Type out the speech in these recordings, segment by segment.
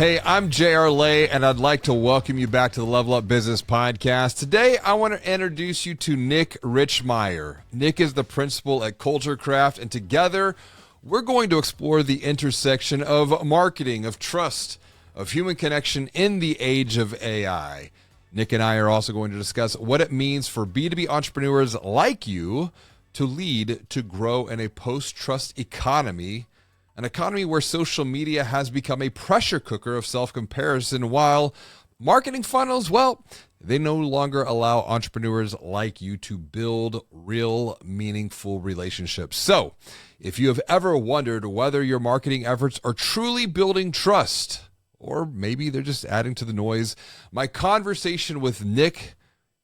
Hey, I'm J.R. Lay, and I'd like to welcome you back to the Level Up Business Podcast. Today, I want to introduce you to Nick Richtsmeier. Nick is the principal at Culture Craft, and together, we're going to explore the intersection of marketing, of trust, of human connection in the age of AI. Nick and I are also going to discuss what it means for B2B entrepreneurs like you to lead, to grow in a post-trust economy, an economy where social media has become a pressure cooker of self-comparison, while marketing funnels, well, they no longer allow entrepreneurs like you to build real, meaningful relationships. So, if you have ever wondered whether your marketing efforts are truly building trust, or maybe they're just adding to the noise, my conversation with Nick,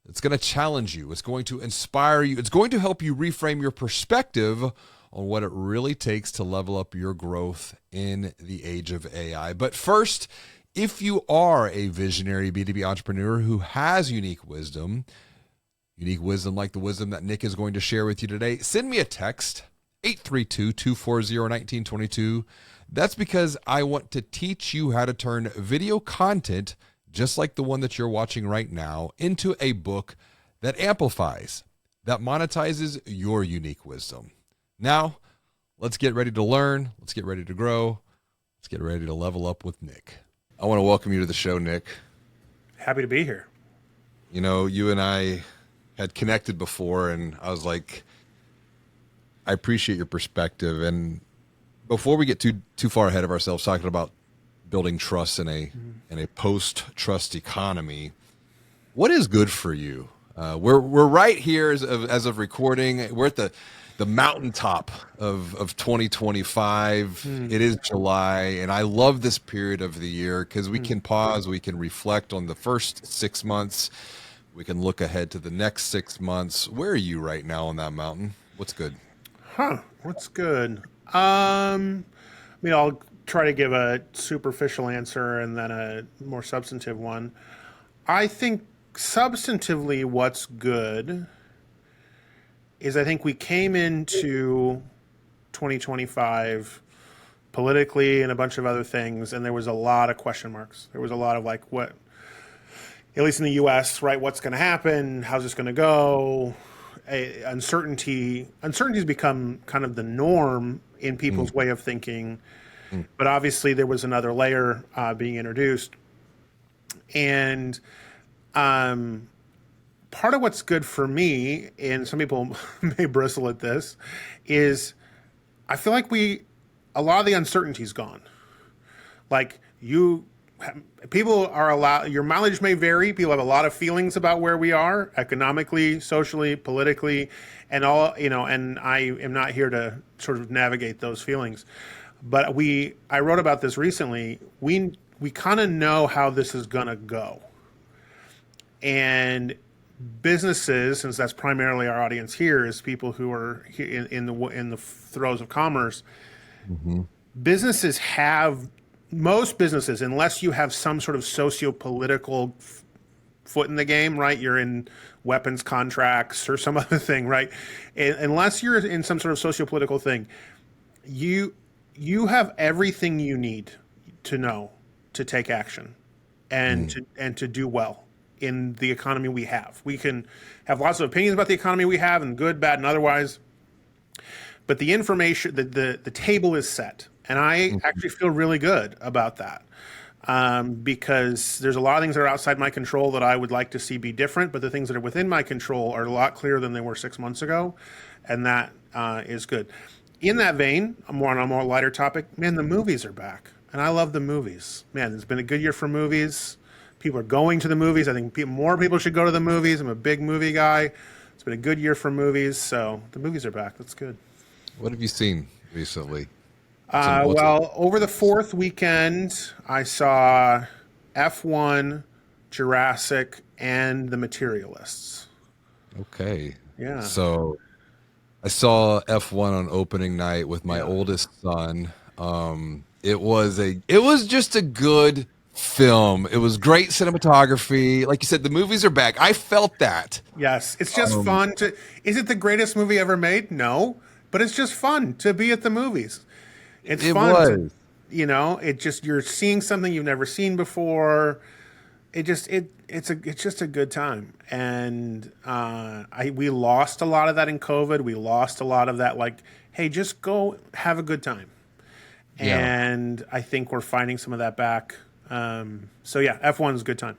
it's going to challenge you. It's going to inspire you. It's going to help you reframe your perspective on what it really takes to level up your growth in the age of AI. But first, if you are a visionary B2B entrepreneur who has unique wisdom like the wisdom that Nick is going to share with you today, send me a text, 832-240-1922. That's because I want to teach you how to turn video content, just like the one that you're watching right now, into a book that amplifies, that monetizes your unique wisdom. Now, let's get ready to learn. Let's get ready to grow. Let's get ready to level up with Nick. I want to welcome you to the show, Nick. Happy to be here. You know, you and I had connected before, and I was like, I appreciate your perspective. And before we get too far ahead of ourselves talking about building trust in a post-trust economy, what is good for you? We're right here as of recording. We're at the mountaintop of 2025. It is July, and I love this period of the year because we can pause, we can reflect on the first 6 months, we can look ahead to the next 6 months. Where are you right now on that mountain? What's good? What's good? I'll try to give a superficial answer and then a more substantive one. I think substantively what's good is I think we came into 2025 politically and a bunch of other things, and there was a lot of question marks. There was a lot of like, what, at least in the U.S., right? What's going to happen? How's this going to go? Uncertainty's become kind of the norm in people's way of thinking. But obviously there was another layer being introduced. And part of what's good for me, and some people may bristle at this, is I feel like a lot of the uncertainty's gone. Like people are allowed, your mileage may vary. People have a lot of feelings about where we are economically, socially, politically, and all, and I am not here to sort of navigate those feelings. But I wrote about this recently. We kind of know how this is going to go. And businesses, since that's primarily our audience here, is people who are in the throes of commerce. Most businesses, unless you have some sort of socio-political foot in the game, right? You're in weapons contracts or some other thing, right? Unless you're in some sort of socio-political thing, you have everything you need to know to take action and to do well in the economy we have. We can have lots of opinions about the economy we have, and good, bad, and otherwise. But the information, the table is set. And I actually feel really good about that because there's a lot of things that are outside my control that I would like to see be different. But the things that are within my control are a lot clearer than they were 6 months ago. And that is good. In that vein, on a more lighter topic, man, the movies are back. And I love the movies. Man, it's been a good year for movies. People are going to the movies. I think more people should go to the movies. I'm a big movie guy. It's been a good year for movies. So the movies are back. That's good. What have you seen recently? Over the fourth weekend, I saw F1, Jurassic, and The Materialists. Okay. Yeah. So I saw F1 on opening night with my oldest son. It was just a good film. It was great cinematography. Like you said, the movies are back. I felt that. Yes. It's just fun is it the greatest movie ever made? No, but it's just fun to be at the movies. It's fun. You know, it just, you're seeing something you've never seen before. It's just a good time. And we lost a lot of that in COVID. We lost a lot of that, like, hey, just go have a good time. Yeah. And I think we're finding some of that back. So yeah, F1 is a good time.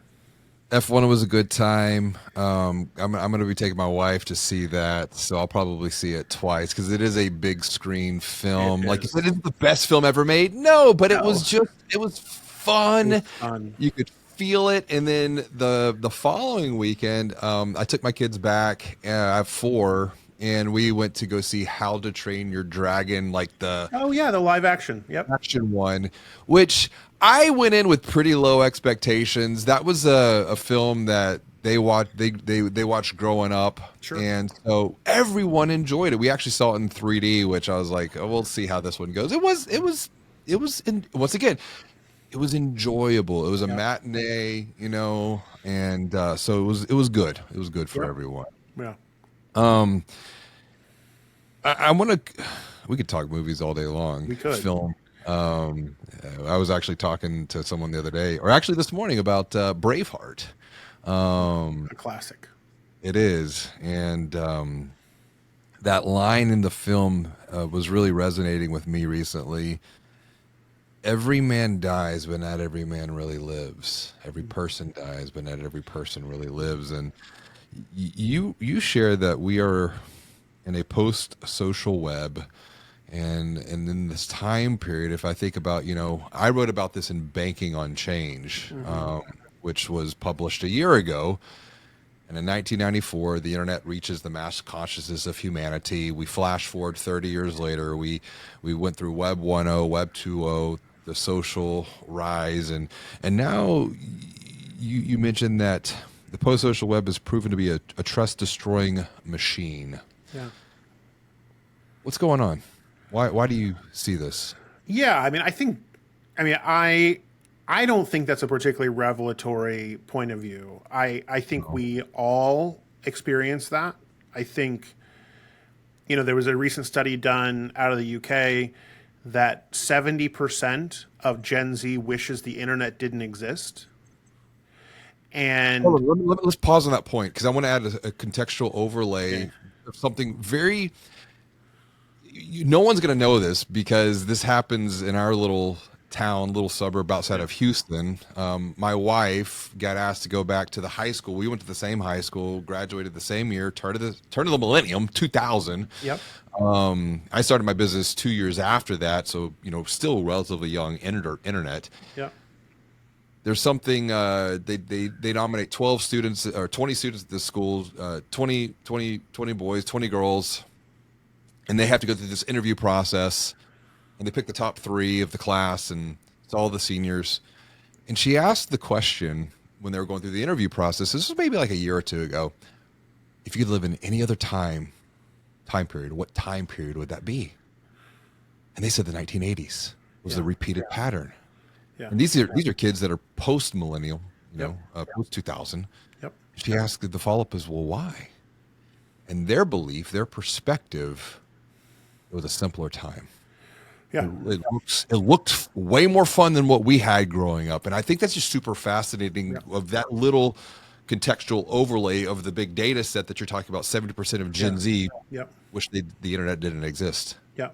F1 was a good time. I'm going to be taking my wife to see that, so I'll probably see it twice because it is a big screen It film. Like you said, is. it's the best film ever made. No, but No, it was it was fun. fun. You could feel it. And then the following weekend, I took my kids back. I have four, and we went to go see How to Train Your Dragon, like the Oh yeah, the live action. Yep. action one, which I went in with pretty low expectations. That was a film that they watched growing up, Sure. and so everyone enjoyed it. We actually saw it in 3D, which I was like, oh, we'll see how this one goes. Once again, it was enjoyable. It was a Yep. matinee, and so it was good. It was good for Yep. everyone. Yeah. Um, I want to. We could talk movies all day long. We could. Film. I was actually talking to someone the other day, or actually this morning, about Braveheart. A classic. It is, and that line in the film was really resonating with me recently. Every man dies, but not every man really lives. Every person dies, but not every person really lives. And you share that we are in a post-social web, and in this time period, if I think about, I wrote about this in Banking on Change, which was published a year ago. And in 1994, the internet reaches the mass consciousness of humanity. We flash forward 30 years later. We went through Web 1.0, Web 2.0, the social rise, and now you mentioned that the post-social web has proven to be a trust-destroying machine. Yeah. What's going on? Why do you see this? Yeah, I mean, I don't think that's a particularly revelatory point of view. I think we all experience that. I think, there was a recent study done out of the UK that 70% of Gen Z wishes the internet didn't exist. And Hold on, let's pause on that point because I want to add a contextual overlay okay, of something very. No one's going to know this because this happens in our little town, little suburb outside of Houston. My wife got asked to go back to the high school. We went to the same high school, graduated the same year, turn of the millennium, 2000. yep, I started my business 2 years after that, so still relatively young internet. yep, There's something they nominate 12 students or 20 students at this school, 20 boys, 20 girls, and they have to go through this interview process, and they pick the top 3 of the class, and it's all the seniors. And she asked the question when they were going through the interview process, this was maybe like a year or two ago, if you could live in any other time period, what time period would that be? And they said the 1980s was the repeated pattern. yeah, And these are kids that are post millennial, Yep. post 2000. yep, She asked the follow up is, well, why? And their belief, their perspective, it was a simpler time. yeah, It looked way more fun than what we had growing up, and I think that's just super fascinating. Yeah. Of that little contextual overlay of the big data set that you're talking about. 70% of Gen Z yep. wish the internet didn't exist. Yeah,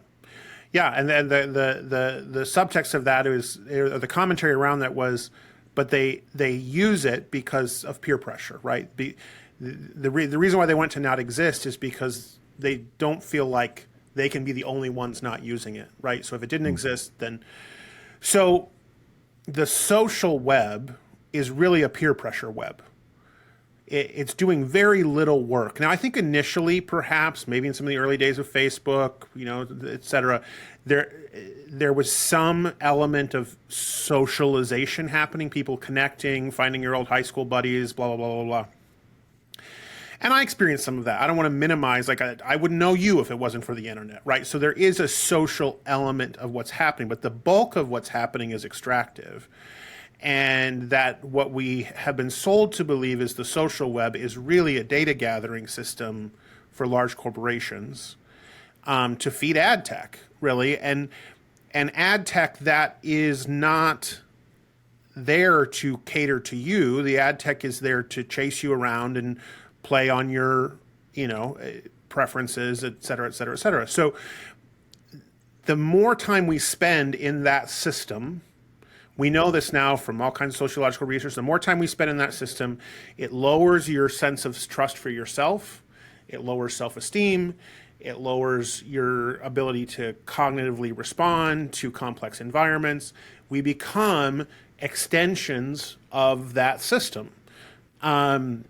yeah, and then the subtext of that is, or the commentary around that was, but they use it because of peer pressure, right? The reason why they want to not exist is because they don't feel like they can be the only ones not using it, right? So if it didn't exist, then so the social web is really a peer pressure web. It's doing very little work. Now, I think initially, perhaps, maybe in some of the early days of Facebook, et cetera, there was some element of socialization happening, people connecting, finding your old high school buddies, blah, blah, blah, blah, blah. And I experienced some of that. I don't want to minimize, like, I wouldn't know you if it wasn't for the internet, right? So there is a social element of what's happening, but the bulk of what's happening is extractive. And that what we have been sold to believe is the social web is really a data gathering system for large corporations to feed ad tech, really. And And ad tech that is not there to cater to you. The ad tech is there to chase you around and play on your, preferences, et cetera, et cetera, et cetera. So the more time we spend in that system, we know this now from all kinds of sociological research, the more time we spend in that system, it lowers your sense of trust for yourself, it lowers self-esteem, it lowers your ability to cognitively respond to complex environments. We become extensions of that system. And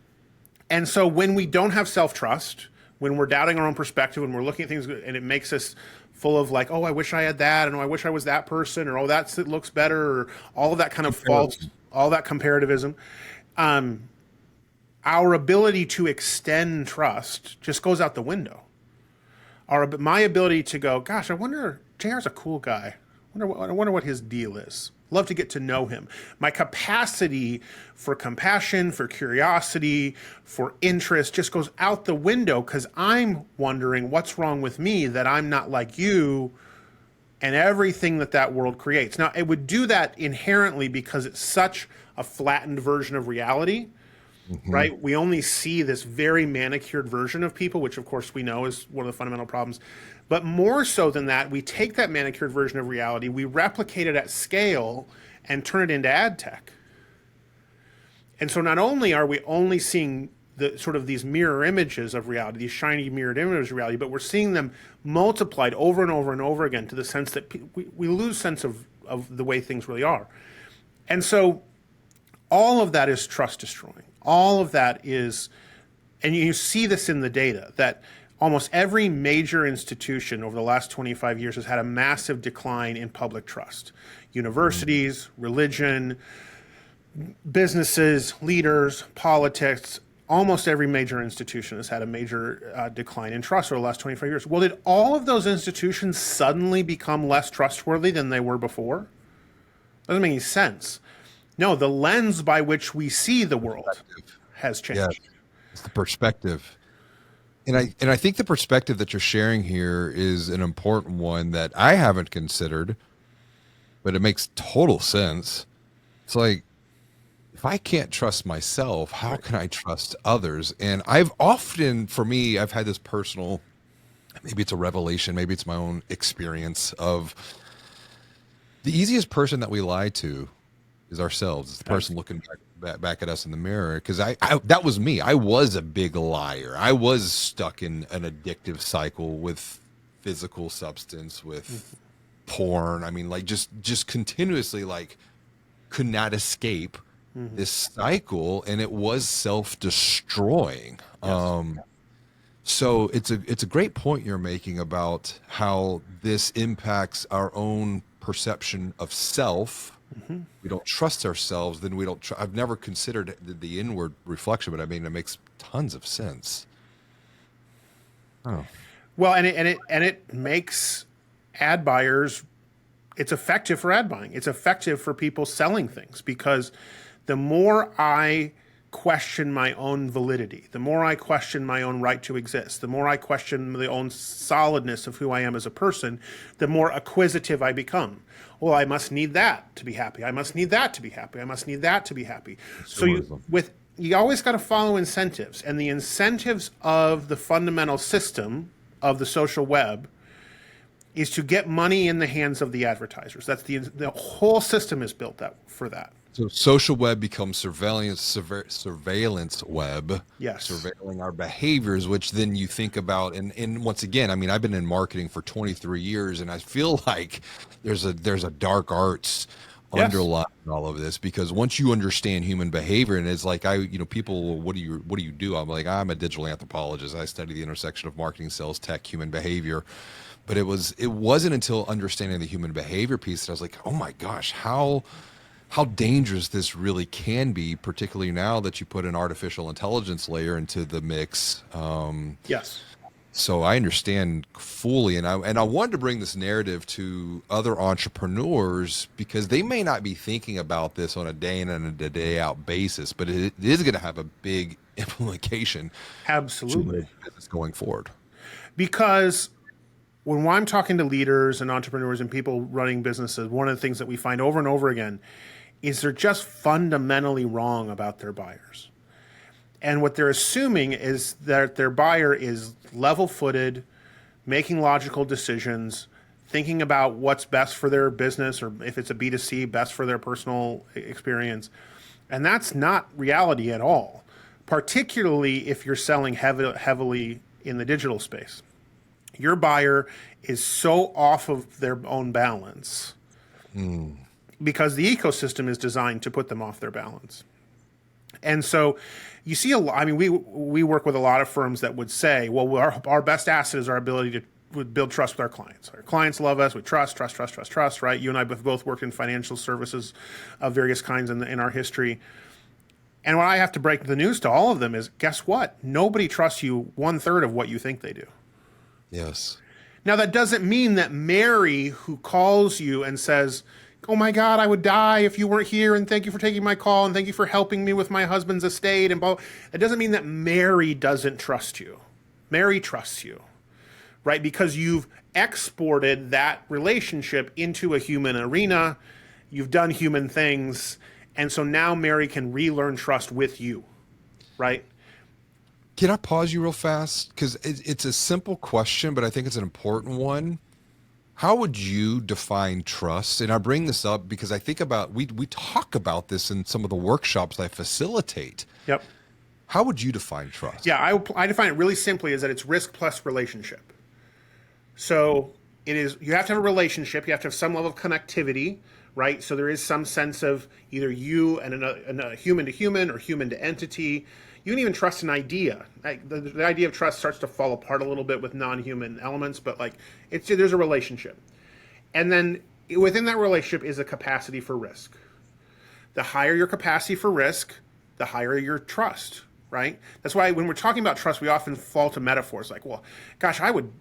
so when we don't have self-trust, when we're doubting our own perspective, when we're looking at things and it makes us full of like, oh, I wish I had that, and oh, I wish I was that person, or oh, that looks better, or all of that kind of false, all that comparativism, our ability to extend trust just goes out the window. My ability to go, gosh, I wonder, JR's a cool guy. I wonder what his deal is. Love to get to know him. My capacity for compassion, for curiosity, for interest just goes out the window because I'm wondering what's wrong with me that I'm not like you and everything that world creates. Now, it would do that inherently because it's such a flattened version of reality, right? We only see this very manicured version of people, which of course we know is one of the fundamental problems. But more so than that, we take that manicured version of reality, we replicate it at scale and turn it into ad tech. And so not only are we only seeing the sort of these mirror images of reality, these shiny mirrored images of reality, but we're seeing them multiplied over and over and over again to the sense that we lose sense of the way things really are. And so all of that is trust destroying. All of that is, and you see this in the data, that almost every major institution over the last 25 years has had a massive decline in public trust. Universities, religion, businesses, leaders, politics, almost every major institution has had a major decline in trust over the last 25 years. Well, did all of those institutions suddenly become less trustworthy than they were before? Doesn't make any sense. No, the lens by which we see the world has changed. Yeah, it's the perspective. And I think the perspective that you're sharing here is an important one that I haven't considered, but it makes total sense. It's like, if I can't trust myself, how can I trust others? And I've often, for me, I've had this personal, maybe it's a revelation, maybe it's my own experience of the easiest person that we lie to is ourselves. It's the person looking back at us in the mirror. Because I that was me. I was a big liar. I was stuck in an addictive cycle with physical substance, with porn. I mean, like just continuously, like, could not escape this cycle, and it was self-destroying. So it's a great point you're making about how this impacts our own perception of self. We don't trust ourselves, then we don't. I've never considered the inward reflection, but I mean, it makes tons of sense. Oh, well, and it makes ad buyers. It's effective for ad buying. It's effective for people selling things because the more I question my own validity, the more I question my own right to exist, the more I question the own solidness of who I am as a person, the more acquisitive I become. Well, I must need that to be happy. I must need that to be happy. I must need that to be happy. So you always got to follow incentives, and the incentives of the fundamental system of the social web is to get money in the hands of the advertisers. That's the whole system is built up for that. So social web becomes surveillance web, yes, surveilling our behaviors, which then you think about. And once again, I mean, I've been in marketing for 23 years, and I feel like there's a dark arts underlying all of this, because once you understand human behavior, and it's like, people, what do you do? I'm like, I'm a digital anthropologist. I study the intersection of marketing, sales, tech, human behavior. But it wasn't until understanding the human behavior piece that I was like, oh my gosh, how dangerous this really can be, particularly now that you put an artificial intelligence layer into the mix. Yes. So I understand fully, and I wanted to bring this narrative to other entrepreneurs because they may not be thinking about this on a day in and a day out basis, but it is going to have a big implication. Absolutely. To business going forward. Because when I'm talking to leaders and entrepreneurs and people running businesses, one of the things that we find over and over again is they're just fundamentally wrong about their buyers. And what they're assuming is that their buyer is level-footed, making logical decisions, thinking about what's best for their business, or if it's a B2C, best for their personal experience. And that's not reality at all, particularly if you're selling heavily in the digital space. Your buyer is so off of their own balance because the ecosystem is designed to put them off their balance. And so you see a lot, I mean, we work with a lot of firms that would say, well, our best asset is our ability to build trust with our clients. Our clients love us. We trust, right? You and I have both worked in financial services of various kinds in our history. And what I have to break the news to all of them is, guess what? Nobody trusts you 1/3 of what you think they do. Yes. Now, that doesn't mean that Mary, who calls you and says, oh my God, I would die if you weren't here, and thank you for taking my call, and thank you for helping me with my husband's estate, and blah. It doesn't mean that Mary doesn't trust you. Mary trusts you, right? Because you've exported that relationship into a human arena, you've done human things, and so now Mary can relearn trust with you, right? Can I pause you real fast? Because it's a simple question, but I think it's an important one. How would you define trust? And I bring this up because I think about, we talk about this in some of the workshops I facilitate. Yep. How would you define trust? Yeah, I define it really simply as that it's risk plus relationship. So it is, you have to have a relationship, you have to have some level of connectivity, right? So there is some sense of either you and a human to human or human to entity. You can even trust an idea. Like the idea of trust starts to fall apart a little bit with non-human elements, but like there's a relationship. And then within that relationship is a capacity for risk. The higher your capacity for risk, the higher your trust, right? That's why when we're talking about trust, we often fall to metaphors like, well, gosh, I would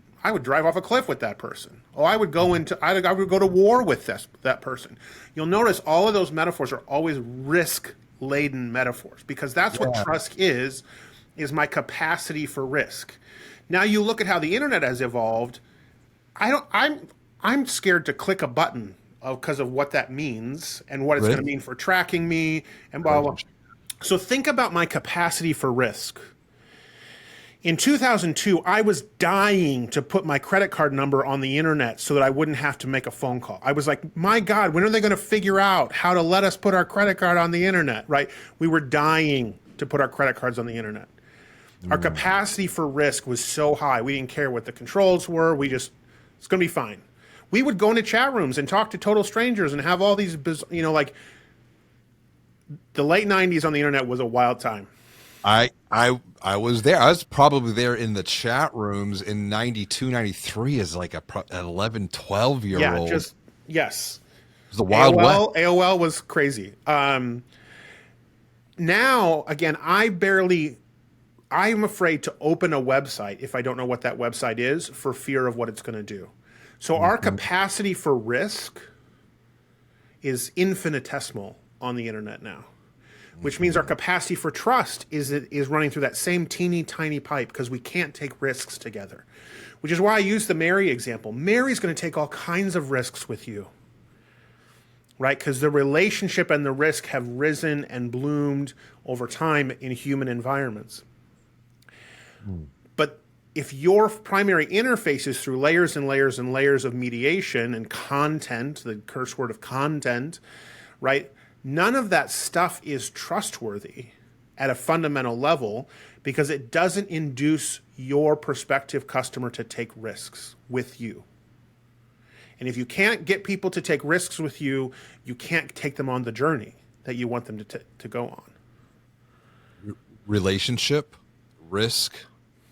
drive off a cliff with that person. Oh, I would go to war with that person. You'll notice all of those metaphors are always risk-laden metaphors because that's what trust is my capacity for risk. Now you look at how the internet has evolved. I'm scared to click a button because of what that means and what it's going to mean for tracking me and blah, blah, blah. So think about my capacity for risk. In 2002, I was dying to put my credit card number on the internet so that I wouldn't have to make a phone call. I was like, my God, when are they going to figure out how to let us put our credit card on the internet, right? We were dying to put our credit cards on the internet. Our capacity for risk was so high. We didn't care what the controls were. It's going to be fine. We would go into chat rooms and talk to total strangers and have all these, like the late 90s on the internet was a wild time. I was there. I was probably there in the chat rooms in 92, 93 as like an 11, 12-year-old. Yeah, yes. It was the Wild West. AOL was crazy. Now, again, I am afraid to open a website if I don't know what that website is for fear of what it's going to do. So our capacity for risk is infinitesimal on the internet now, which means our capacity for trust is running through that same teeny tiny pipe because we can't take risks together, which is why I use the Mary example. Mary's going to take all kinds of risks with you, right? Because the relationship and the risk have risen and bloomed over time in human environments. But if your primary interface is through layers and layers and layers of mediation and content, the curse word of content, right? None of that stuff is trustworthy at a fundamental level because it doesn't induce your prospective customer to take risks with you. And if you can't get people to take risks with you, you can't take them on the journey that you want them to go on. Relationship, risk,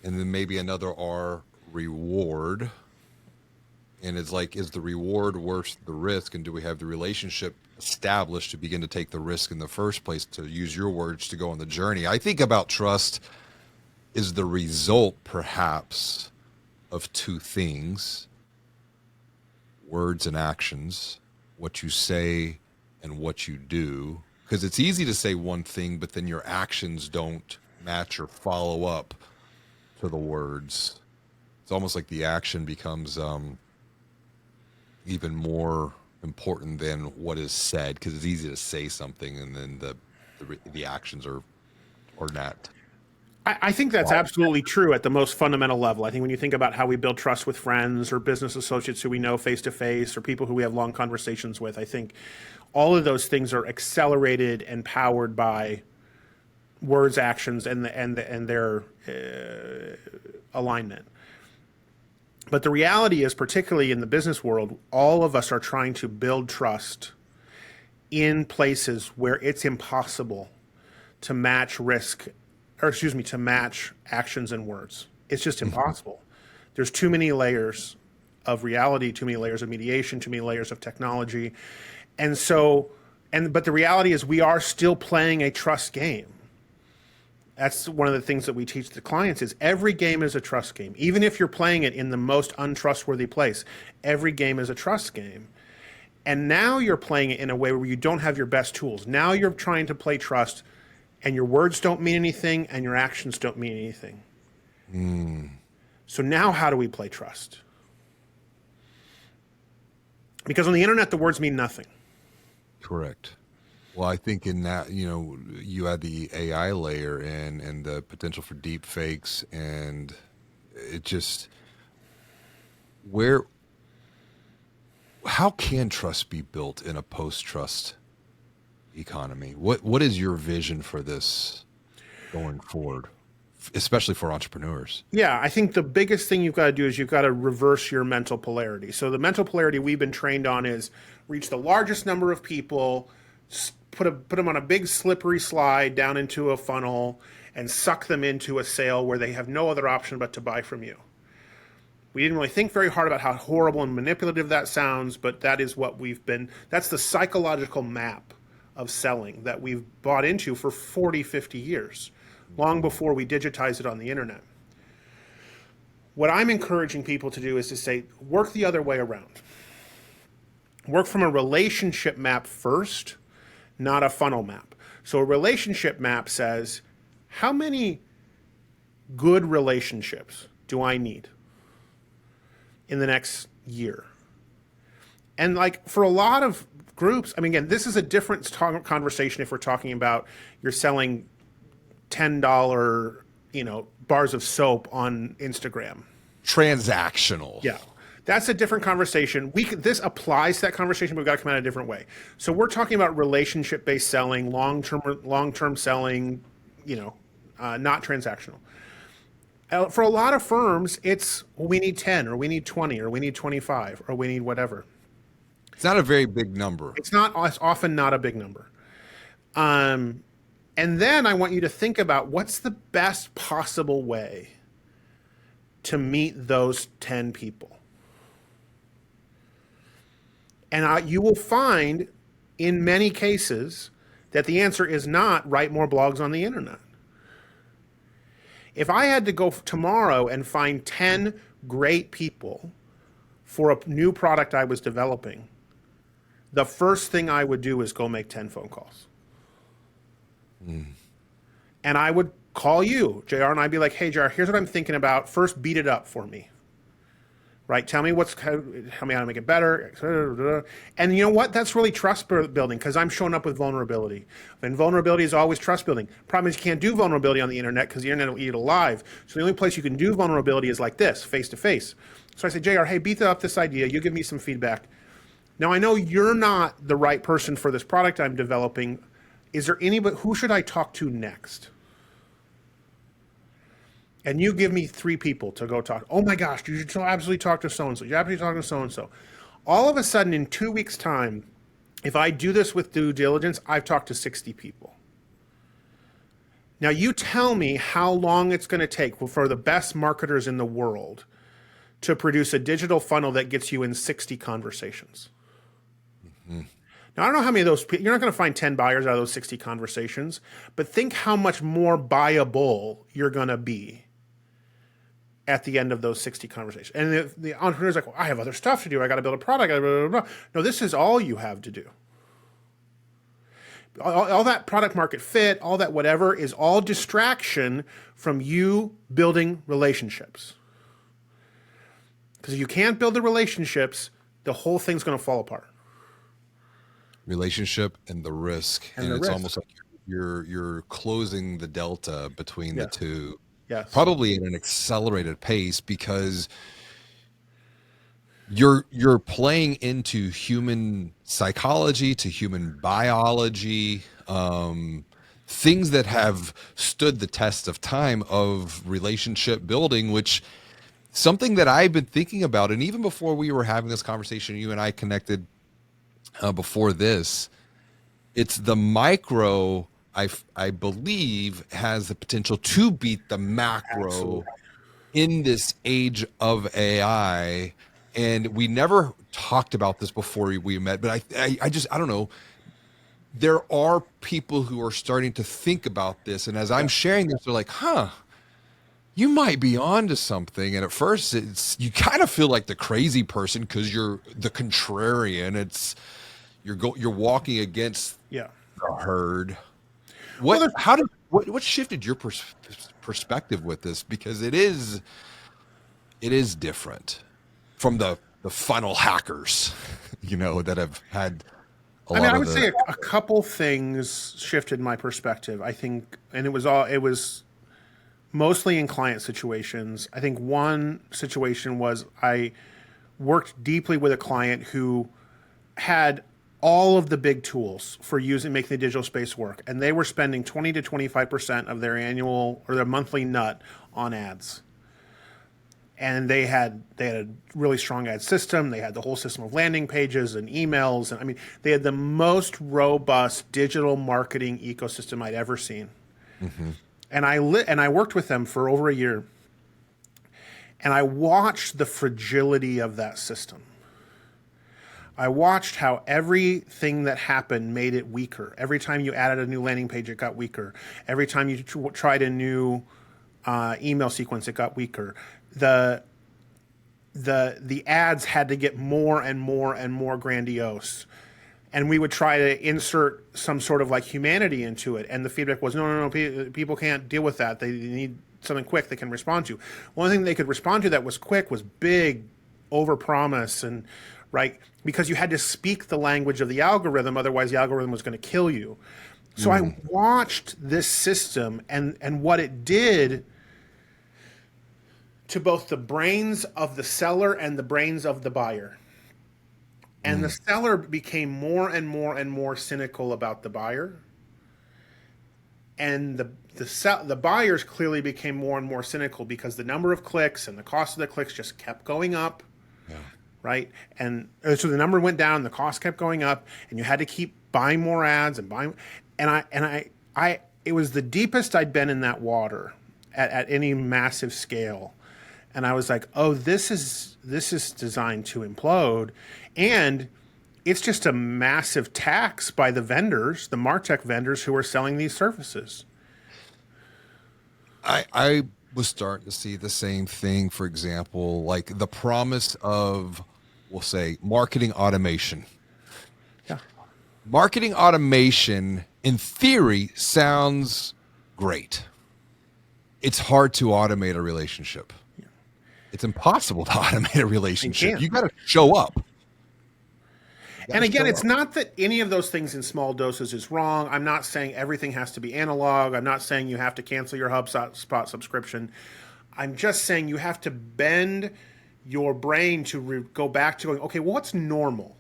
and then maybe another R, reward. And it's like, is the reward worth the risk? And do we have the relationship established to begin to take the risk in the first place, to use your words, to go on the journey? I think about trust is the result, perhaps, of two things: words and actions, what you say and what you do. Because it's easy to say one thing, but then your actions don't match or follow up to the words. It's almost like the action becomes even more important than what is said, because it's easy to say something and then the actions are not. I think that's absolutely true at the most fundamental level. I think when you think about how we build trust with friends or business associates who we know face to face or people who we have long conversations with, I think all of those things are accelerated and powered by words, actions, and their alignment. But the reality is, particularly in the business world, all of us are trying to build trust in places where it's impossible to match to match actions and words. It's just impossible. There's too many layers of reality, too many layers of mediation, too many layers of technology. And so, but the reality is we are still playing a trust game. That's one of the things that we teach the clients is every game is a trust game. Even if you're playing it in the most untrustworthy place, every game is a trust game. And now you're playing it in a way where you don't have your best tools. Now you're trying to play trust and your words don't mean anything and your actions don't mean anything. So now how do we play trust? Because on the internet, the words mean nothing. Correct. Well, I think in that, you add the AI layer in and the potential for deep fakes, and it just, how can trust be built in a post-trust economy? What is your vision for this going forward, especially for entrepreneurs? Yeah, I think the biggest thing you've got to do is you've got to reverse your mental polarity. So the mental polarity we've been trained on is reach the largest number of people, put them on a big slippery slide down into a funnel, and suck them into a sale where they have no other option but to buy from you. We didn't really think very hard about how horrible and manipulative that sounds, but that is what that's the psychological map of selling that we've bought into for 40, 50 years, long before we digitized it on the internet. What I'm encouraging people to do is to say, work the other way around. Work from a relationship map first, not a funnel map. So a relationship map says, how many good relationships do I need in the next year? And like for a lot of groups, I mean, again, this is a different conversation if we're talking about you're selling $10, bars of soap on Instagram. Transactional. Yeah. That's a different conversation. This applies to that conversation, but we've got to come at it a different way. So we're talking about relationship-based selling, long-term selling, not transactional. For a lot of firms, it's we need 10 or we need 20 or we need 25 or we need whatever. It's not a very big number. It's often not a big number. And then I want you to think about what's the best possible way to meet those 10 people. And you will find in many cases that the answer is not write more blogs on the internet. If I had to go tomorrow and find 10 great people for a new product I was developing, the first thing I would do is go make 10 phone calls. And I would call you, JR, and I'd be like, hey, JR, here's what I'm thinking about. First, beat it up for me. Right? Tell me how to make it better. And you know what? That's really trust building because I'm showing up with vulnerability. And vulnerability is always trust building. Problem is you can't do vulnerability on the internet because the internet will eat it alive. So the only place you can do vulnerability is like this, face to face. So I say, JR, hey, beat up this idea. You give me some feedback. Now I know you're not the right person for this product I'm developing. Is there anybody, who should I talk to next? And you give me 3 people to go talk. Oh my gosh, you should absolutely talk to so-and-so. You absolutely talk to so-and-so. All of a sudden, in 2 weeks' time, if I do this with due diligence, I've talked to 60 people. Now you tell me how long it's going to take for the best marketers in the world to produce a digital funnel that gets you in 60 conversations. Now, I don't know how many of those people, you're not going to find 10 buyers out of those 60 conversations, but think how much more buyable you're going to be at the end of those 60 conversations. And the entrepreneur's like, well, I have other stuff to do. I got to build a product. Blah, blah, blah, blah. No, this is all you have to do. All that product market fit, all that whatever is all distraction from you building relationships. Because if you can't build the relationships, the whole thing's going to fall apart. Relationship and the risk, and it's almost like you're closing the delta between the two. Yes. Probably at an accelerated pace, because you're playing into human psychology, to human biology, things that have stood the test of time of relationship building, which something that I've been thinking about. And even before we were having this conversation, you and I connected before this, it's the micro, I believe, has the potential to beat the macro. Absolutely. In this age of AI. And we never talked about this before we met, but I don't know. There are people who are starting to think about this. And as I'm sharing this, they're like, you might be onto something. And at first you kind of feel like the crazy person because you're the contrarian. You're walking against the herd. What shifted your perspective with this? Because it is different from the funnel hackers, that have had I would say a couple things shifted my perspective. I think, and it was mostly in client situations. I think one situation was I worked deeply with a client who had all of the big tools for making the digital space work, and they were spending 20 to 25% of their annual or their monthly nut on ads. And they had a really strong ad system. They had the whole system of landing pages and emails. And they had the most robust digital marketing ecosystem I'd ever seen. Mm-hmm. And I worked with them for over a year. And I watched the fragility of that system. I watched how everything that happened made it weaker. Every time you added a new landing page, it got weaker. Every time you tried a new email sequence, it got weaker. The ads had to get more and more and more grandiose, and we would try to insert some sort of like humanity into it, and the feedback was no, people can't deal with that. They need something quick they can respond to. One thing they could respond to that was quick was big overpromise, and because you had to speak the language of the algorithm, otherwise the algorithm was going to kill you. So I watched this system and what it did to both the brains of the seller and the brains of the buyer. And the seller became more and more and more cynical about the buyer. And the buyers clearly became more and more cynical because the number of clicks and the cost of the clicks just kept going up. Yeah. Right? And so the number went down, the cost kept going up, and you had to keep buying more ads and buying. And it was the deepest I'd been in that water at any massive scale. And I was like, oh, this is designed to implode. And it's just a massive tax by the vendors, the MarTech vendors who are selling these services. I was starting to see the same thing, for example, like the promise of, we'll say, marketing automation. Yeah. Marketing automation, in theory, sounds great. It's hard to automate a relationship. It's impossible to automate a relationship. You got to show up. And again, it's not that any of those things in small doses is wrong. I'm not saying everything has to be analog. I'm not saying you have to cancel your HubSpot subscription. I'm just saying you have to bend your brain to go back to going, okay, well, what's normal?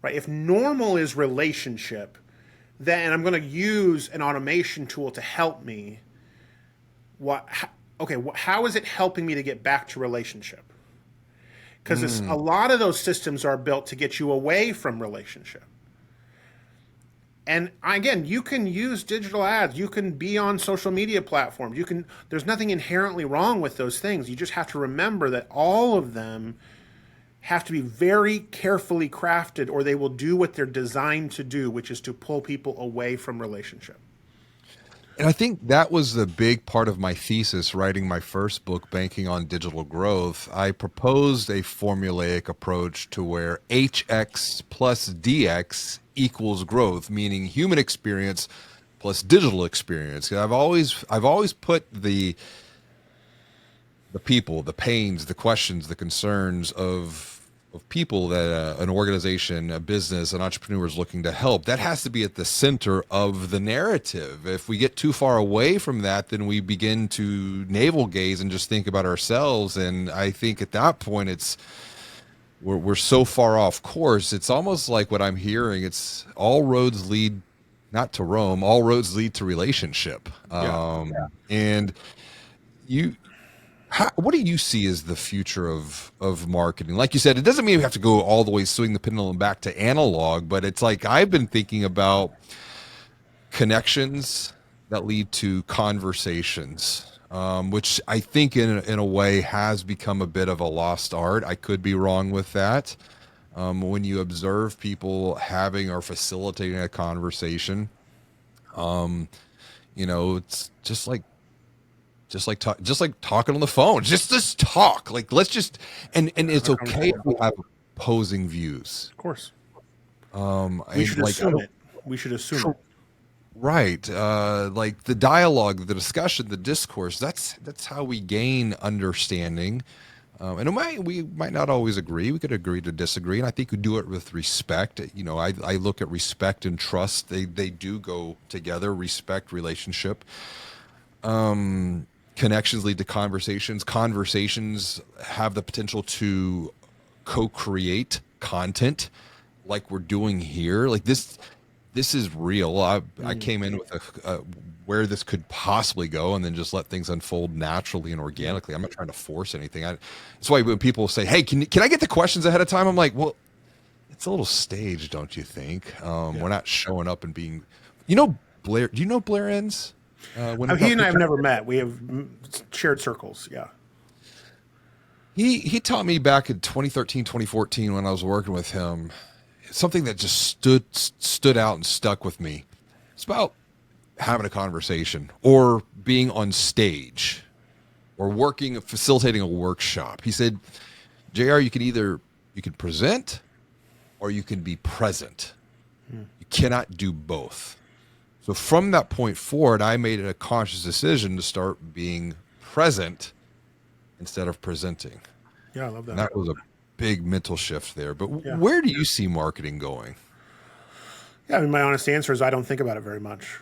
Right? If normal is relationship, then I'm going to use an automation tool to help me. How is it helping me to get back to relationship? Because a lot of those systems are built to get you away from relationship. And again, you can use digital ads. You can be on social media platforms. There's nothing inherently wrong with those things. You just have to remember that all of them have to be very carefully crafted, or they will do what they're designed to do, which is to pull people away from relationship. And I think that was the big part of my thesis writing my first book, Banking on Digital Growth. I proposed a formulaic approach to where HX plus DX equals growth, meaning human experience plus digital experience. I've always put the the people, the pains, the questions, the concerns of people that an organization, a business, an entrepreneur is looking to help. That has to be at the center of the narrative. If we get too far away from that, then we begin to navel gaze and just think about ourselves. And I think at that point, we're so far off course. It's almost like what I'm hearing. It's all roads lead not to Rome. All roads lead to relationship. And you. What do you see as the future of marketing? Like you said, it doesn't mean we have to go all the way swing the pendulum back to analog, but it's like I've been thinking about connections that lead to conversations, which I think in a way has become a bit of a lost art. I could be wrong with that. When you observe people having or facilitating a conversation, it's just like talking on the phone. Just talk. Like let's just and it's okay if we have opposing views. Of course. We should assume it. We should assume it. Right. Like the dialogue, the discussion, the discourse. That's how we gain understanding. And we might not always agree. We could agree to disagree, and I think we do it with respect. I look at respect and trust. They do go together. Respect, relationship. Connections lead to conversations. Conversations have the potential to co-create content like we're doing here. Like this is real. I came in with where this could possibly go and then just let things unfold naturally and organically. I'm not trying to force anything. That's why when people say, hey, can I get the questions ahead of time? I'm like, well, it's a little staged, don't you think? We're not showing up and being, Blair, do you know Blair Enns? He and I have never met. We have shared circles. Yeah. He taught me back in 2013, 2014 when I was working with him, something that just stood out and stuck with me. It's about having a conversation or being on stage or facilitating a workshop. He said, JR, you can present or you can be present. You cannot do both. So from that point forward, I made it a conscious decision to start being present instead of presenting. Yeah, I love that. And that was a big mental shift there. But where do you see marketing going? Yeah, my honest answer is I don't think about it very much.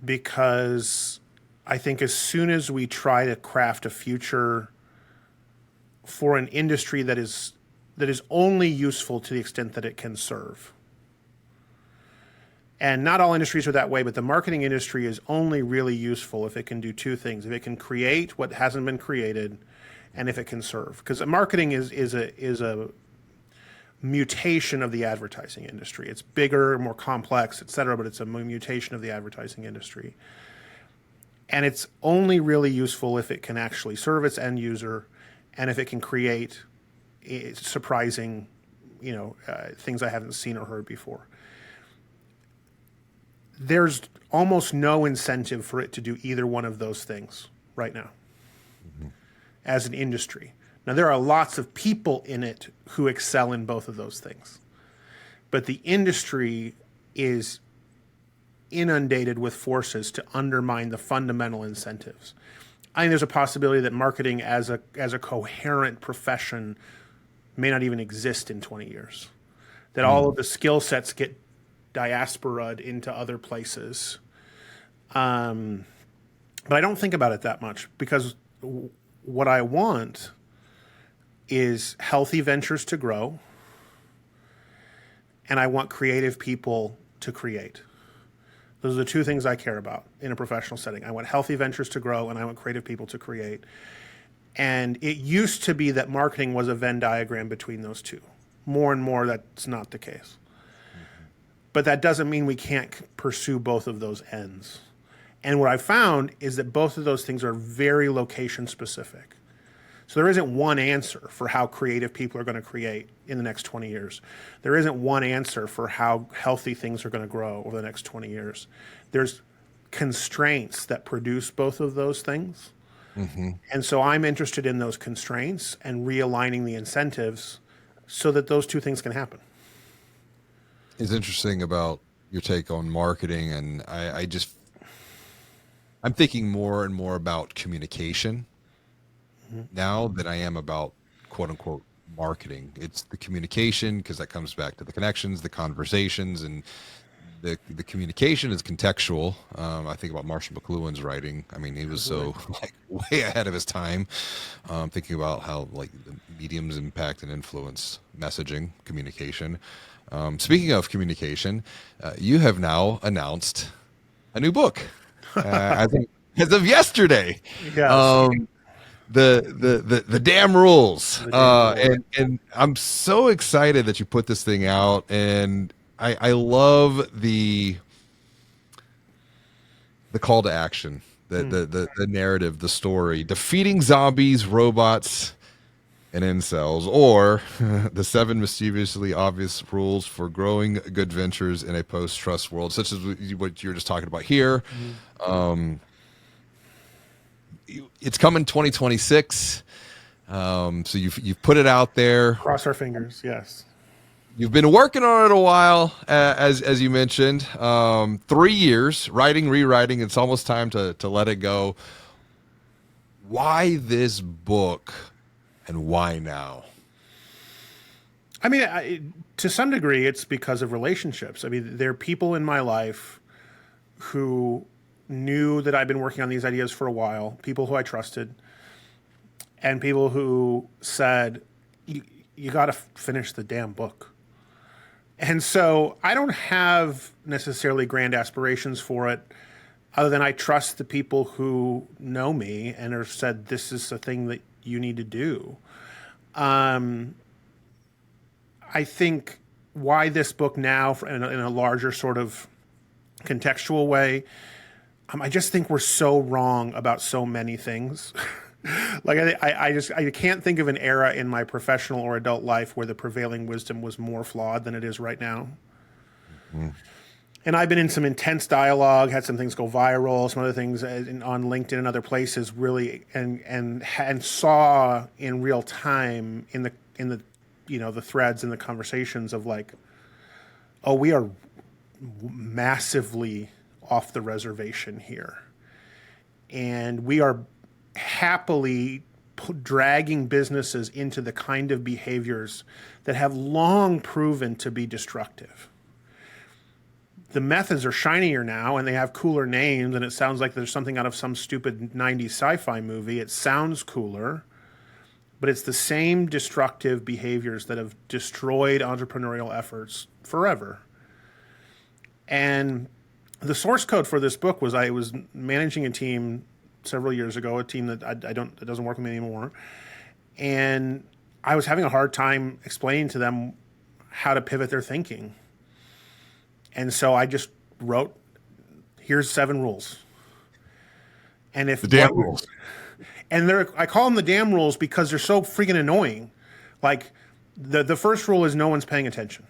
Because I think as soon as we try to craft a future for an industry that is only useful to the extent that it can serve, and not all industries are that way, but the marketing industry is only really useful if it can do two things: if it can create what hasn't been created, and if it can serve. Because marketing is a mutation of the advertising industry. It's bigger, more complex, et cetera, but it's a mutation of the advertising industry. And it's only really useful if it can actually serve its end user, and if it can create surprising, things I haven't seen or heard before. There's almost no incentive for it to do either one of those things right now as an industry. Now, there are lots of people in it who excel in both of those things. But the industry is inundated with forces to undermine the fundamental incentives. I think there's a possibility that marketing as a coherent profession may not even exist in 20 years. That all of the skill sets get diasporaed into other places. But I don't think about it that much, because what I want is healthy ventures to grow, and I want creative people to create. Those are the two things I care about in a professional setting. I want healthy ventures to grow, and I want creative people to create. And it used to be that marketing was a Venn diagram between those two. More and more, that's not the case. But that doesn't mean we can't pursue both of those ends. And what I found is that both of those things are very location specific. So there isn't one answer for how creative people are going to create in the next 20 years. There isn't one answer for how healthy things are going to grow over the next 20 years. There's constraints that produce both of those things. Mm-hmm. And so I'm interested in those constraints and realigning the incentives so that those two things can happen. It's interesting about your take on marketing, and I'm thinking more and more about communication now than I am about quote unquote marketing. It's the communication, because that comes back to the connections, the conversations, and the communication is contextual. I think about Marshall McLuhan's writing. I mean, he was so like way ahead of his time. Thinking about how like the mediums impact and influence messaging, communication. Speaking of communication, you have now announced a new book. I think as of yesterday. Yes. The damn rules. The damn rules. And I'm so excited that you put this thing out, and I love the call to action, the narrative, the story, defeating zombies, robots, and incels, or the 7 mischievously obvious rules for growing good ventures in a post-trust world, such as what you're just talking about here. It's coming 2026. So you've put it out there. Cross our fingers. Yes. You've been working on it a while, as you mentioned. 3 years, writing, rewriting. It's almost time to let it go. Why this book, and why now? I mean, to some degree, it's because of relationships. I mean, there are people in my life who knew that I've been working on these ideas for a while, people who I trusted, and people who said, you got to finish the damn book. And so I don't have necessarily grand aspirations for it, other than I trust the people who know me and have said, this is a thing that you need to do. I think why this book now, in a larger sort of contextual way, I just think we're so wrong about so many things. Like I can't think of an era in my professional or adult life where the prevailing wisdom was more flawed than it is right now. Mm-hmm. And I've been in some intense dialogue, had some things go viral, some other things on LinkedIn and other places, really, and saw in real time in the the threads and the conversations of like, oh, we are massively off the reservation here, and we are happily dragging businesses into the kind of behaviors that have long proven to be destructive. The methods are shinier now, and they have cooler names, and it sounds like there's something out of some stupid 90s sci-fi movie. It sounds cooler, but it's the same destructive behaviors that have destroyed entrepreneurial efforts forever. And the source code for this book was I was managing a team several years ago, a team that that doesn't work with me anymore. And I was having a hard time explaining to them how to pivot their thinking. And so I just wrote, here's 7 rules. And if the damn rules. And I call them the damn rules because they're so freaking annoying. Like the first rule is no one's paying attention.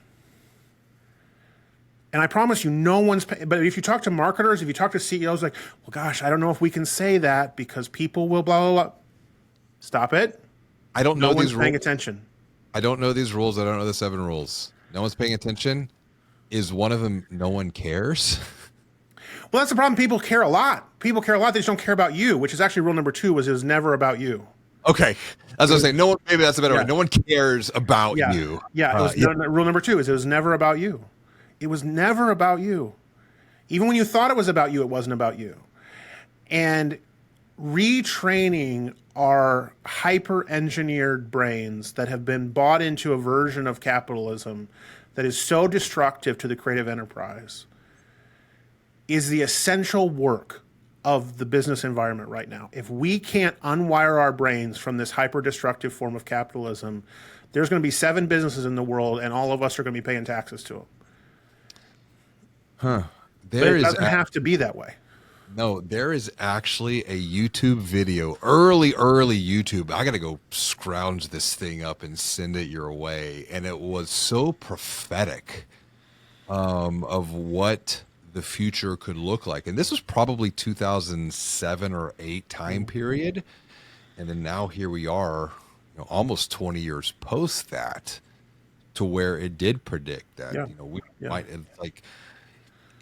And I promise you, no one's but if you talk to marketers, if you talk to CEOs, like, well, gosh, I don't know if we can say that because people will blah, blah, blah. Stop it. I don't know these rules. No one's paying rules. attention. I don't know these rules. I don't know the 7 rules. No one's paying attention. Is one of them no one cares? Well, that's the problem. People care a lot. People care a lot. They just don't care about you, which is actually rule number 2 was it was never about you. Okay. As I was saying, no one, maybe that's a better way. No one cares about you. Yeah. Rule number 2 is it was never about you. It was never about you. Even when you thought it was about you, it wasn't about you. And retraining our hyper-engineered brains that have been bought into a version of capitalism that is so destructive to the creative enterprise is the essential work of the business environment right now. If we can't unwire our brains from this hyper-destructive form of capitalism, there's going to be 7 businesses in the world, and all of us are going to be paying taxes to them. Huh. But it doesn't have to be that way. No, there is actually a YouTube video, early YouTube. I got to go scrounge this thing up and send it your way. And it was so prophetic of what the future could look like. And this was probably 2007 or 8 time period. And then now here we are, almost 20 years post that, to where it did predict that, we might like.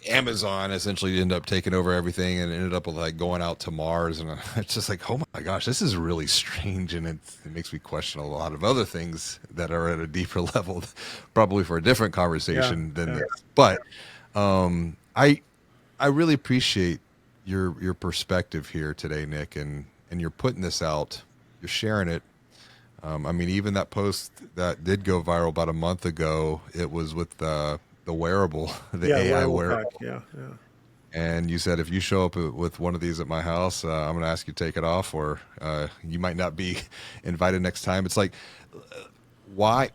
Amazon essentially ended up taking over everything and ended up like going out to Mars. And it's just like, oh my gosh, this is really strange. And it makes me question a lot of other things that are at a deeper level, probably for a different conversation than this. But I really appreciate your perspective here today, Nick, and you're putting this out, you're sharing it. I mean, even that post that did go viral about a month ago, it was with the wearable, the AI wearable. Yeah. And you said, if you show up with one of these at my house, I'm going to ask you to take it off, or you might not be invited next time. It's like, why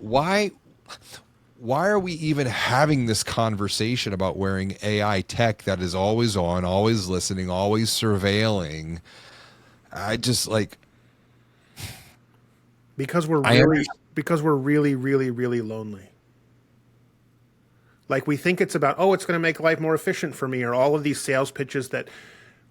are we even having this conversation about wearing AI tech that is always on, always listening, always surveilling? I just like, because we're really, really, really lonely. Like, we think it's about, oh, it's going to make life more efficient for me, or all of these sales pitches that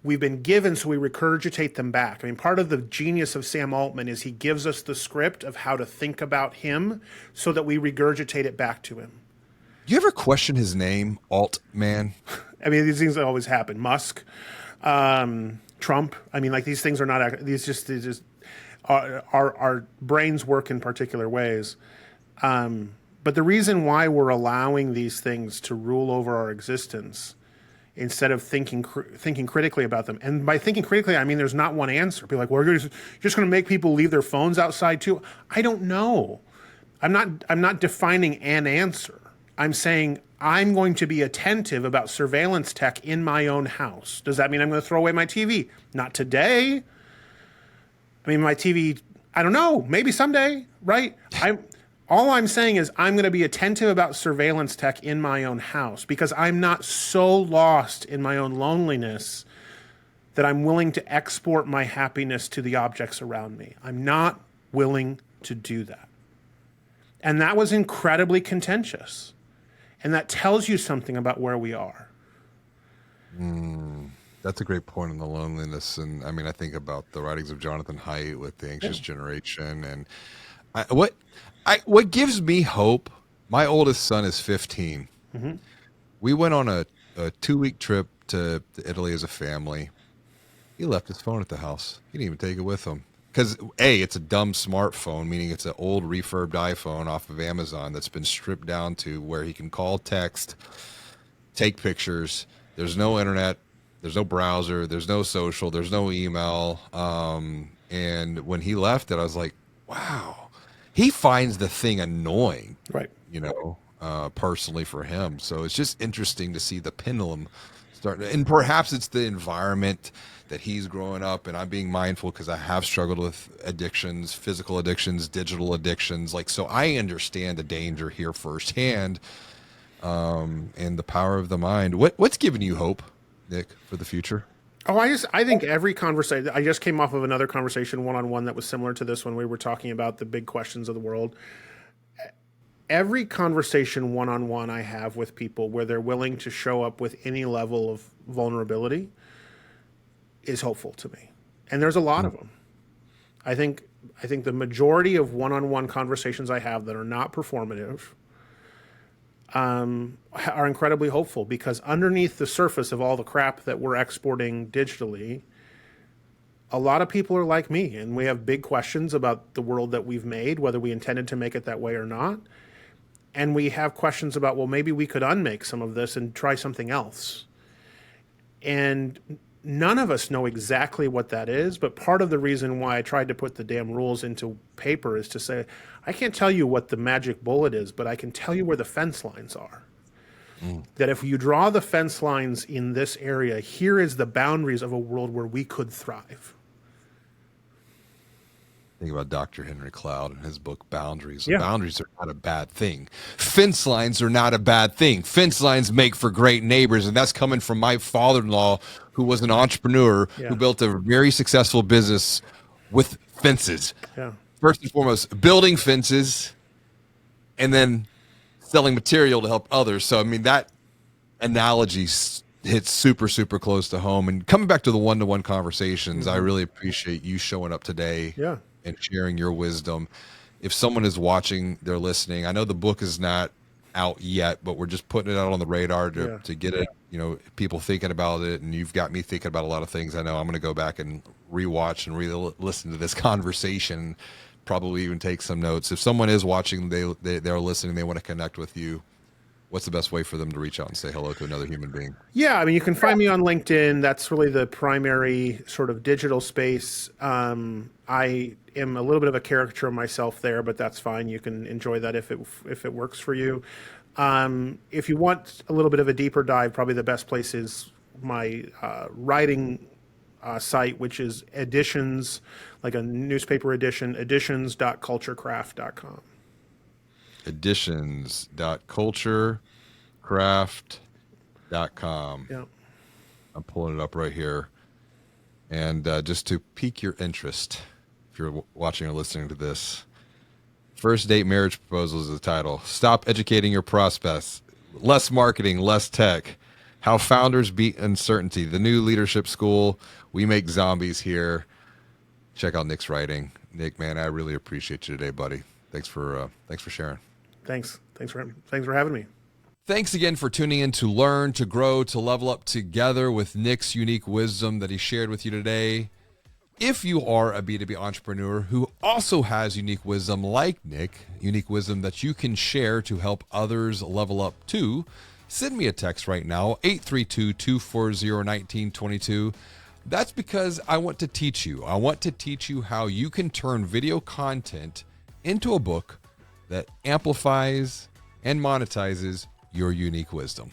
we've been given, so we regurgitate them back. I mean, part of the genius of Sam Altman is he gives us the script of how to think about him so that we regurgitate it back to him. You ever question his name, Altman? I mean, these things always happen. Musk, Trump. I mean, like, these things are not, these just our brains work in particular ways. But the reason why we're allowing these things to rule over our existence instead of thinking critically about them, and by thinking critically, I mean there's not one answer. Be like, well, you're just going to make people leave their phones outside too? I don't know. I'm not defining an answer. I'm saying I'm going to be attentive about surveillance tech in my own house. Does that mean I'm going to throw away my TV? Not today. I mean, my TV, I don't know, maybe someday, right? All I'm saying is I'm going to be attentive about surveillance tech in my own house, because I'm not so lost in my own loneliness that I'm willing to export my happiness to the objects around me. I'm not willing to do that. And that was incredibly contentious. And that tells you something about where we are. That's a great point on the loneliness. And I mean, I think about the writings of Jonathan Haidt with The Anxious Generation. And what gives me hope, my oldest son is 15. Mm-hmm. We went on a 2-week trip to Italy as a family. He left his phone at the house. He didn't even take it with him. Because, A, it's a dumb smartphone, meaning it's an old refurbed iPhone off of Amazon that's been stripped down to where he can call, text, take pictures. There's no internet. There's no browser. There's no social. There's no email. And when he left it, I was like, wow. He finds the thing annoying, right? Personally for him. So it's just interesting to see the pendulum start. And perhaps it's the environment that he's growing up, and I'm being mindful because I have struggled with addictions, physical addictions, digital addictions. Like, so I understand the danger here firsthand, and the power of the mind. What's giving you hope, Nick, for the future? Oh, I think every conversation, I just came off of another conversation one-on-one that was similar to this one. We were talking about the big questions of the world. Every conversation one-on-one I have with people where they're willing to show up with any level of vulnerability is hopeful to me. And there's a lot of them. I think the majority of one-on-one conversations I have that are not performative are incredibly hopeful, because underneath the surface of all the crap that we're exporting digitally, a lot of people are like me, and we have big questions about the world that we've made, whether we intended to make it that way or not. And we have questions about, well, maybe we could unmake some of this and try something else. And none of us know exactly what that is, but part of the reason why I tried to put the damn rules into paper is to say, I can't tell you what the magic bullet is, but I can tell you where the fence lines are. That if you draw the fence lines in this area, here is the boundaries of a world where we could thrive. Think about Dr. Henry Cloud and his book Boundaries. Yeah. Boundaries are not a bad thing. Fence lines are not a bad thing. Fence lines make for great neighbors, and that's coming from my father-in-law, who was an entrepreneur, who built a very successful business with fences. Yeah. First and foremost, building fences, and then selling material to help others. So, I mean, that analogy hits super, super close to home. And coming back to the one-to-one conversations, I really appreciate you showing up today and sharing your wisdom. If someone is watching, they're listening. I know the book is not out yet, but we're just putting it out on the radar to, Yeah. to get it, people thinking about it. And you've got me thinking about a lot of things. I know I'm going to go back and rewatch and listen to this conversation, probably even take some notes. If someone is watching, they're listening, they want to connect with you, what's the best way for them to reach out and say hello to another human being? Yeah, I mean, you can find me on LinkedIn. That's really the primary sort of digital space. I am a little bit of a caricature of myself there, but that's fine. You can enjoy that if it works for you. If you want a little bit of a deeper dive, probably the best place is my writing site, which is editions, like a newspaper edition, editions.culturecraft.com. Editions.culturecraft.com. Yeah. I'm pulling it up right here. And just to pique your interest, if you're watching or listening to this, First Date Marriage Proposal is the title. Stop educating your prospects. Less marketing, less tech. How founders beat uncertainty. The new leadership school. We make zombies here. Check out Nick's writing. Nick, man, I really appreciate you today, buddy. Thanks for sharing. Thanks for having me. Thanks again for tuning in to learn, to grow, to level up together with Nick's unique wisdom that he shared with you today. If you are a B2B entrepreneur who also has unique wisdom like Nick, unique wisdom that you can share to help others level up too, send me a text right now, 832-240-1922. That's because I want to teach you. I want to teach you how you can turn video content into a book that amplifies and monetizes your unique wisdom.